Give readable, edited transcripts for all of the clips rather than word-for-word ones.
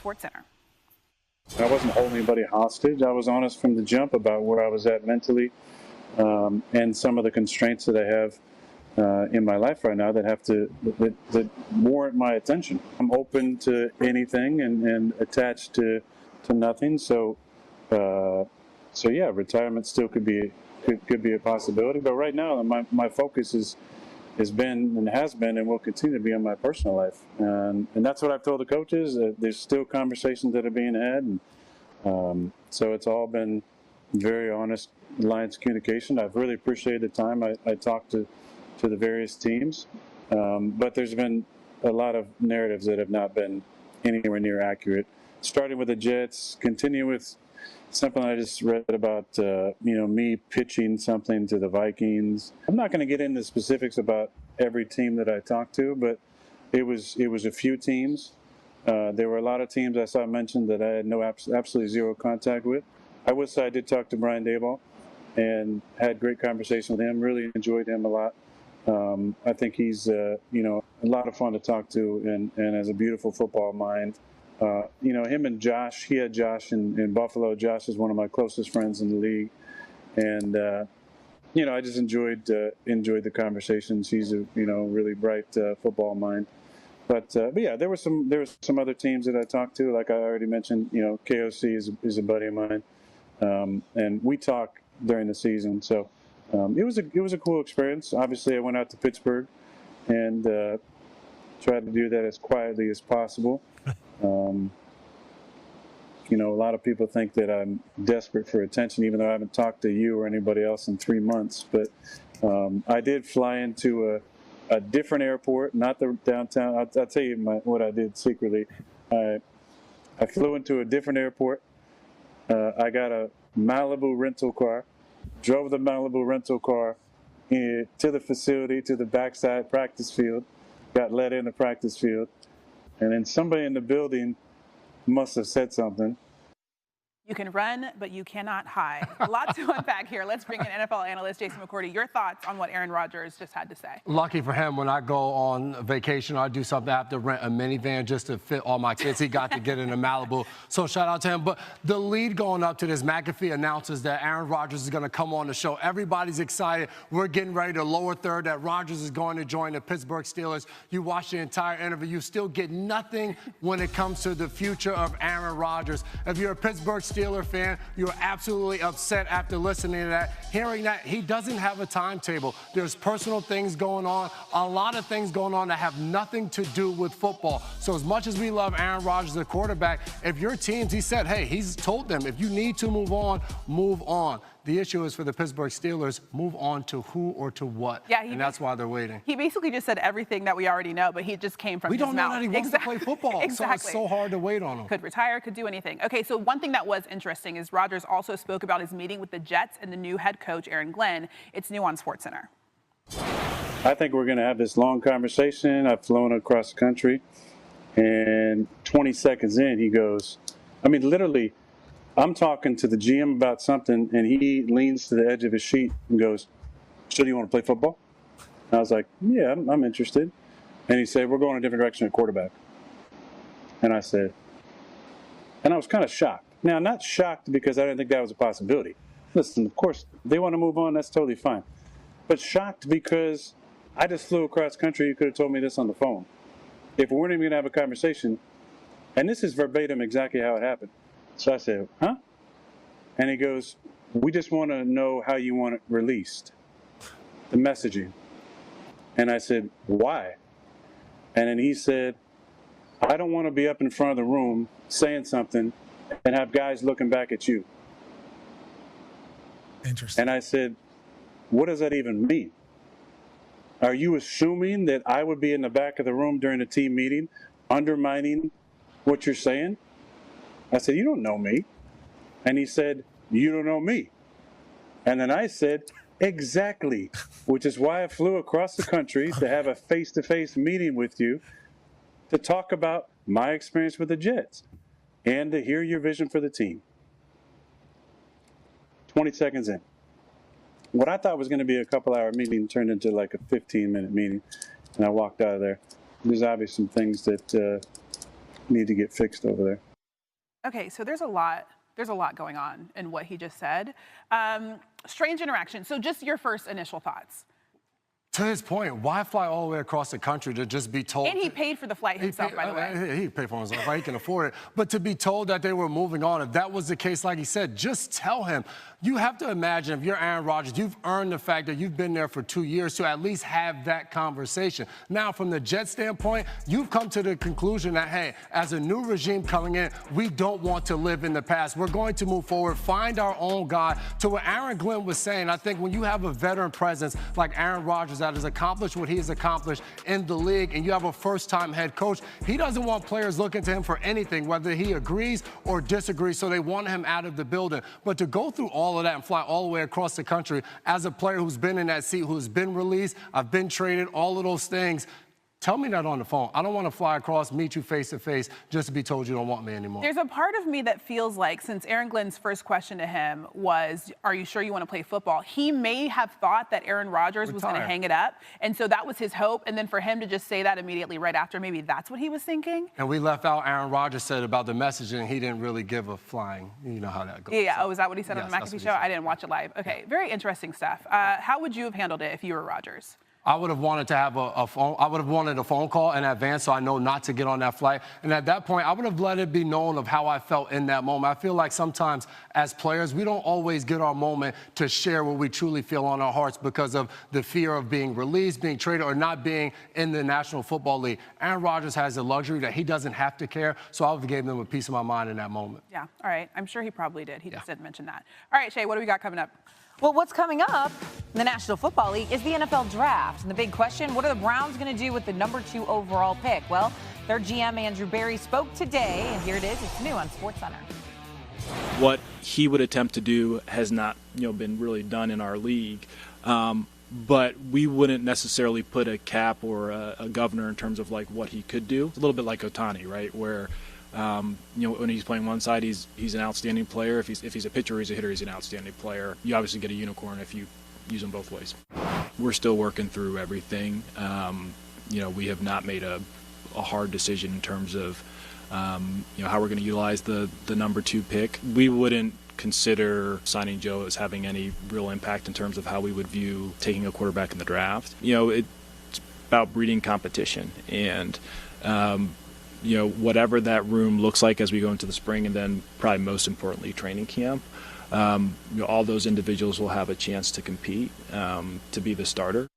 SportsCenter. I wasn't holding anybody hostage. I was honest from the jump about where I was at mentally and some of the constraints that I have in my life right now that warrant my attention. I'm open to anything and attached to nothing. So yeah, retirement still could be a possibility. But right now, my focus has been and will continue to be on my personal life, and that's what I've told the coaches. There's still conversations that are being had, and so it's all been very honest lines of communication. I've really appreciated the time I talked to the various teams, but there's been a lot of narratives that have not been anywhere near accurate. Starting with the Jets, continue with something I just read about, me pitching something to the Vikings. I'm not going to get into specifics about every team that I talked to, but it was a few teams. There were a lot of teams I saw mentioned that I had absolutely zero contact with. I would say I did talk to Brian Daboll and had great conversation with him. Really enjoyed him a lot. I think he's a lot of fun to talk to and has a beautiful football mind. Him and Josh, he had Josh in Buffalo. Josh is one of my closest friends in the league. And, I just enjoyed the conversations. He's a, really bright football mind. But yeah, there were some other teams that I talked to. Like I already mentioned, KOC is a buddy of mine. And we talk during the season. So it was a cool experience. Obviously, I went out to Pittsburgh and tried to do that as quietly as possible. A lot of people think that I'm desperate for attention, even though I haven't talked to you or anybody else in 3 months. But I did fly into a different airport, not the downtown. I'll tell you what I did secretly. I flew into a different airport. I got a Malibu rental car, drove the Malibu rental car to the facility, to the backside practice field, got let in the practice field. And then somebody in the building must have said something. You can run, but you cannot hide. A lot to unpack here. Let's bring in NFL analyst Jason McCourty. Your thoughts on what Aaron Rodgers just had to say. Lucky for him, when I go on vacation or I do something, I have to rent a minivan just to fit all my kids. He got to get in a Malibu. So shout out to him. But the lead going up to this, McAfee announces that Aaron Rodgers is going to come on the show. Everybody's excited. We're getting ready to lower third that Rodgers is going to join the Pittsburgh Steelers. You watch the entire interview. You still get nothing when it comes to the future of Aaron Rodgers. If you're a Pittsburgh Steeler fan, you're absolutely upset after listening to that, hearing that he doesn't have a timetable. There's personal things going on, a lot of things going on that have nothing to do with football. So as much as we love Aaron Rodgers, the quarterback, if your teams, he said, hey, he's told them, if you need to move on, move on. The issue is for the Pittsburgh Steelers, move on to who or to what, and that's why they're waiting. He basically just said everything that we already know, but he just came from his mouth. We don't know that he wants to play football, Exactly. So it's so hard to wait on him. Could retire, could do anything. Okay, so one thing that was interesting is Rodgers also spoke about his meeting with the Jets and the new head coach, Aaron Glenn. It's new on SportsCenter. I think we're going to have this long conversation. I've flown across the country, and 20 seconds in, he goes, literally, I'm talking to the GM about something, and he leans to the edge of his sheet and goes, so do you want to play football? And I was like, yeah, I'm interested. And he said, we're going a different direction at quarterback. And I said, and I was kind of shocked. Now, not shocked because I didn't think that was a possibility. Listen, of course, if they want to move on, that's totally fine. But shocked because I just flew across country. You could have told me this on the phone. If we weren't even going to have a conversation, and this is verbatim exactly how it happened. So I said, huh? And he goes, we just want to know how you want it released, the messaging. And I said, why? And then he said, I don't want to be up in front of the room saying something and have guys looking back at you. Interesting. And I said, what does that even mean? Are you assuming that I would be in the back of the room during a team meeting undermining what you're saying? I said, you don't know me. And he said, you don't know me. And then I said, exactly, which is why I flew across the country to have a face-to-face meeting with you to talk about my experience with the Jets and to hear your vision for the team. 20 seconds in. What I thought was going to be a couple-hour meeting turned into like a 15-minute meeting, and I walked out of there. There's obviously some things that need to get fixed over there. Okay, so there's a lot going on in what he just said. Strange interaction. So just your first initial thoughts. To his point, why fly all the way across the country to just be told? And he paid for the flight himself, by the way. He paid for himself, right? He can afford it. But to be told that they were moving on, if that was the case, like he said, just tell him. You have to imagine, if you're Aaron Rodgers, you've earned the fact that you've been there for 2 years to at least have that conversation. Now, from the Jets standpoint, you've come to the conclusion that, hey, as a new regime coming in, we don't want to live in the past. We're going to move forward, find our own guy. To what Aaron Glenn was saying, I think when you have a veteran presence like Aaron Rodgers that has accomplished what he has accomplished in the league, and you have a first-time head coach, he doesn't want players looking to him for anything, whether he agrees or disagrees, so they want him out of the building. But to go through all of that and fly all the way across the country as a player who's been in that seat, who's been released, I've been traded, all of those things, tell me that on the phone. I don't want to fly across, meet you face to face, just to be told you don't want me anymore. There's a part of me that feels like, since Aaron Glenn's first question to him was, are you sure you want to play football? He may have thought that Aaron Rodgers was going to hang it up. And so that was his hope. And then for him to just say that immediately right after, maybe that's what he was thinking. And we left out Aaron Rodgers said about the messaging. He didn't really give a flying. You know how that goes. Yeah. Oh, is that what he said on the McAfee show? I didn't watch it live. Okay. Very interesting stuff. How would you have handled it if you were Rodgers? I would have wanted to have a phone. I would have wanted a phone call in advance so I know not to get on that flight. And at that point, I would have let it be known of how I felt in that moment. I feel like sometimes as players, we don't always get our moment to share what we truly feel on our hearts because of the fear of being released, being traded, or not being in the National Football League. Aaron Rodgers has the luxury that he doesn't have to care, so I would have given him a piece of my mind in that moment. Yeah. All right. I'm sure he probably did. He just didn't mention that. All right, Shay, what do we got coming up? Well, what's coming up in the National Football League is the NFL Draft. And the big question, what are the Browns going to do with the number 2 overall pick? Well, their GM, Andrew Berry, spoke today, and here it is. It's new on SportsCenter. What he would attempt to do has not, been really done in our league. But we wouldn't necessarily put a cap or a governor in terms of like what he could do. It's a little bit like Ohtani, right? Where when he's playing one side, he's an outstanding player. If he's a pitcher, he's a hitter, he's an outstanding player. You obviously get a unicorn if you use them both ways. We're still working through everything. We have not made a hard decision in terms of how we're going to utilize the number 2 pick. We wouldn't consider signing Joe as having any real impact in terms of how we would view taking a quarterback in the draft. It's about breeding competition and. Whatever that room looks like as we go into the spring, and then probably most importantly, training camp, all those individuals will have a chance to compete to be the starter.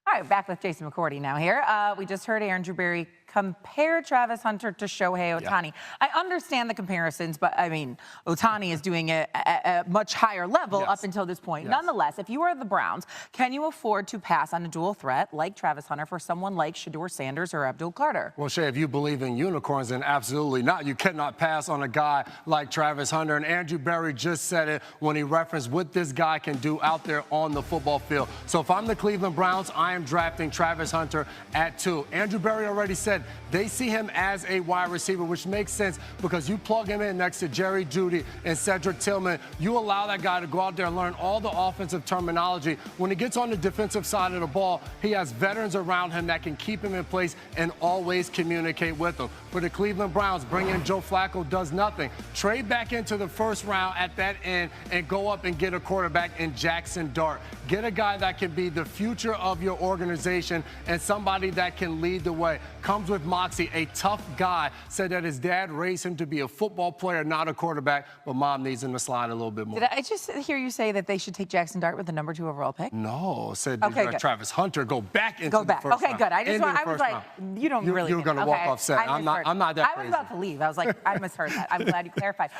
All right, back with Jason McCourty now here. We just heard Aaron Berry compare Travis Hunter to Shohei Ohtani. Yeah. I understand the comparisons, but I mean, Ohtani is doing it at a much higher level up until this point. Yes. Nonetheless, if you are the Browns, can you afford to pass on a dual threat like Travis Hunter for someone like Shedeur Sanders or Abdul Carter? Well, Shay, if you believe in unicorns, then absolutely not. You cannot pass on a guy like Travis Hunter. And Andrew Berry just said it when he referenced what this guy can do out there on the football field. So if I'm the Cleveland Browns, I am drafting Travis Hunter at 2. Andrew Berry already said they see him as a wide receiver, which makes sense because you plug him in next to Jerry Jeudy and Cedric Tillman. You allow that guy to go out there and learn all the offensive terminology. When he gets on the defensive side of the ball, he has veterans around him that can keep him in place and always communicate with him. For the Cleveland Browns, bringing in Joe Flacco does nothing. Trade back into the first round at that end and go up and get a quarterback in Jackson Dart. Get a guy that can be the future of your organization and somebody that can lead the way. Comes with moxie, a tough guy. Said that his dad raised him to be a football player, not a quarterback, but mom needs him to slide a little bit more. Did I just hear you say that they should take Jackson Dart with the number 2 overall pick? No, said okay, Travis Hunter go back into the first round. Okay, good. I was like, you don't really. You're going to walk off set. I'm not that crazy. I was about to leave. I was like, I misheard that. I'm glad you clarified.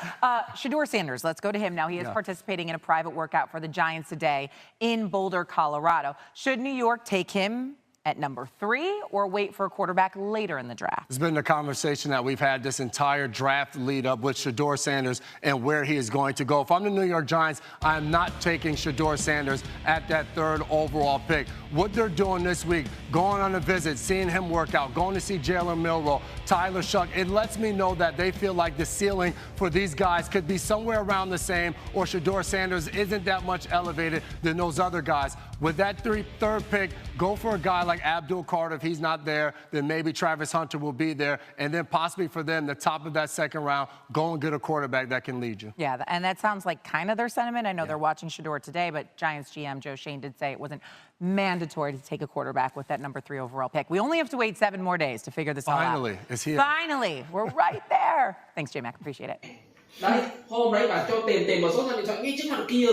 Shedeur Sanders, let's go to him now. He is participating in a private workout for the Giants today in Boulder, Colorado. Should New York take him at number 3 or wait for a quarterback later in the draft? It's been the conversation that we've had this entire draft lead up with Shedeur Sanders and where he is going to go. If I'm the New York Giants, I am not taking Shedeur Sanders at that 3rd overall pick. What they're doing this week, going on a visit, seeing him work out, going to see Jalen Milroe, Tyler Shuck, it lets me know that they feel like the ceiling for these guys could be somewhere around the same, or Shedeur Sanders isn't that much elevated than those other guys. With that 3rd pick, go for a guy like like Abdul Carter, if he's not there, then maybe Travis Hunter will be there. And then possibly for them, the top of that second round, go and get a quarterback that can lead you. Yeah, and that sounds like kind of their sentiment. I know they're watching Shedeur today, but Giants GM Joe Shane did say it wasn't mandatory to take a quarterback with that number 3 overall pick. We only have to wait 7 more days to figure this all out. Finally, it's here. Finally, we're right there. Thanks, J-Mac. Appreciate it. Đấy, hôm đấy bà cho tiền vào số điện thoại ngay trước mặt kia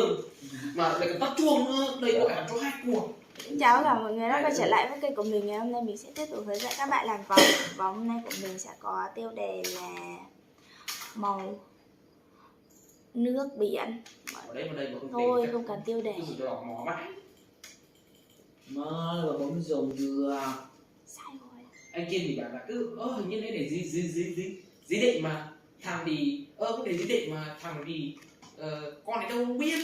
mà lại còn tắt chuông nữa, đây có cả cho 2 cuộc. Chào tất cả mọi người đã quay trở lại với kênh của mình. Ngày hôm nay mình sẽ tiếp tục hướng dẫn các bạn làm vòng. Vòng hôm nay của mình sẽ có tiêu đề là màu nước biển. Ở đây mà Thôi không cần tiêu đề. Đỏ mỏ vãi. Mà bấm dầu dừa. Sai rồi. Anh kia thì bảo là cứ hình như đây để gì định mà thằng thì cái để gì định mà thằng thì con này đâu biết.